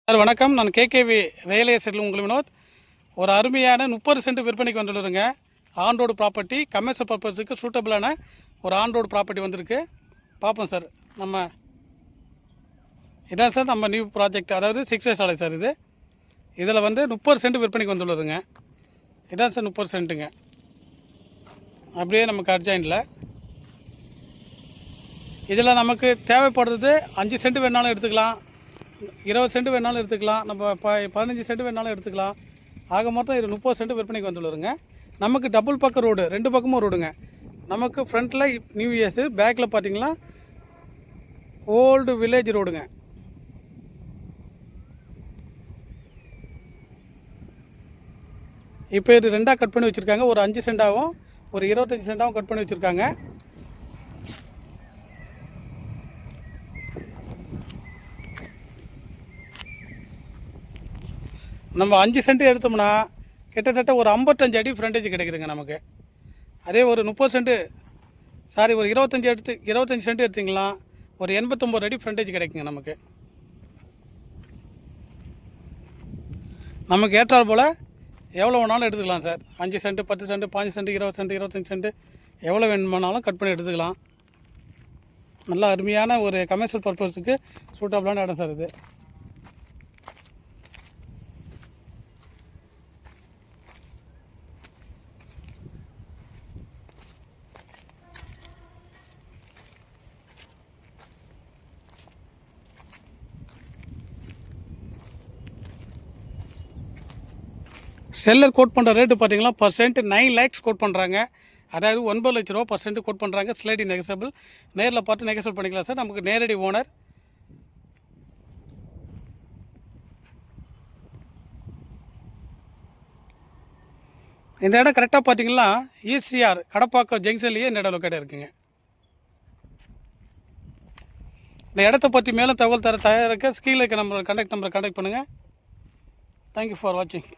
Sir வணக்கம். நான் KKV real எஸ்டேட்டில் உங்கள் வினோத். ஒரு அருமையான 30 சென்ட் விற்பனைக்கு வந்துள்ளதுங்க. ஆன் ரோடு ப்ராப்பர்ட்டி, கமர்ஷியல் பர்பஸுக்கு சூட்டபிளான ஒரு ஆன் ரோடு ப்ராப்பர்ட்டி வந்திருக்கு. பார்ப்போம் சார். இதான் சார் நம்ம நியூ ப்ராஜெக்ட், அதாவது 6 வே சாலை சார். இதில் 30 சென்ட் விற்பனைக்கு வந்துள்ளதுங்க. இதான் சார் 30 சென்ட்டுங்க. அப்படியே நமக்கு அர்ஜென்ட்டில் இதில் நமக்கு தேவைப்படுறது 5 சென்ட் வேணாலும் எடுத்துக்கலாம், 20 சென்ட் வேணாலும் எடுத்துக்கலாம், நம்ம 15 சென்ட் வேணாலும் எடுத்துக்கலாம். ஆக மொத்தம் இது 30 சென்ட் விற்பனைக்கு வந்துள்ளதுங்க. நமக்கு டபுள் பக்கம் ரோடு, 2 பக்கமும் ரோடுங்க. நமக்கு ஃப்ரண்ட்டில் நியூ இயர்ஸு, பேக்கில் பார்த்தீங்கன்னா ஓல்டு வில்லேஜ் ரோடுங்க. இப்போ இது 2ஆக கட் பண்ணி வச்சுருக்காங்க. ஒரு 5 சென்டாகவும் ஒரு 25 சென்டாகவும் கட் பண்ணி வச்சுருக்காங்க. நம்ம 5 சென்ட் எடுத்தோம்னா கிட்டத்தட்ட ஒரு 55 அடி ஃப்ரண்டேஜ் கிடைக்குதுங்க நமக்கு. அதே ஒரு 30 சென்ட்டு ஒரு 25 சென்ட் எடுத்திங்களா ஒரு 89 அடி ஃப்ரண்டேஜ் கிடைக்குங்க நமக்கு. நமக்கு ஏற்றால் போல் எவ்வளோ வேணாலும் எடுத்துக்கலாம் sir. 5 cent, 10 cent, 5 cent, 20 cent, 25 cent எவ்வளோ வேணுமானாலும் கட் பண்ணி எடுத்துக்கலாம். நல்லா அருமையான ஒரு கமர்ஷியல் பர்பஸுக்கு சூட்டபிளான இடம் சார் இது. செல்லர் கோட் பண்ணுற ரேட்டு பார்த்தீங்கன்னா பர்சன்ட் 9 lakhs கோட் பண்ணுறாங்க. அதாவது 9 லட்ச ரூபா பர்சன்ட் கோட் பண்ணுறாங்க. ஸ்லைடி நெகசபிள், நேரில் பார்த்து நெகசபிள் பண்ணிக்கலாம் சார். நமக்கு நேரடி ஓனர். இந்த இடம் கரெக்டாக பார்த்தீங்கன்னா ஈசிஆர் கடப்பாக்கம் ஜங்ஷன்லேயே இந்த இடம் லொக்கேட் இருக்குங்க. இந்த இடத்த பற்றி மேலும் தகவல் தர தயாராக ஸ்கீலுக்கு கான்டாக்ட் நம்பரை கான்டாக்ட் பண்ணுங்கள். தேங்க்யூ ஃபார் வாட்சிங்.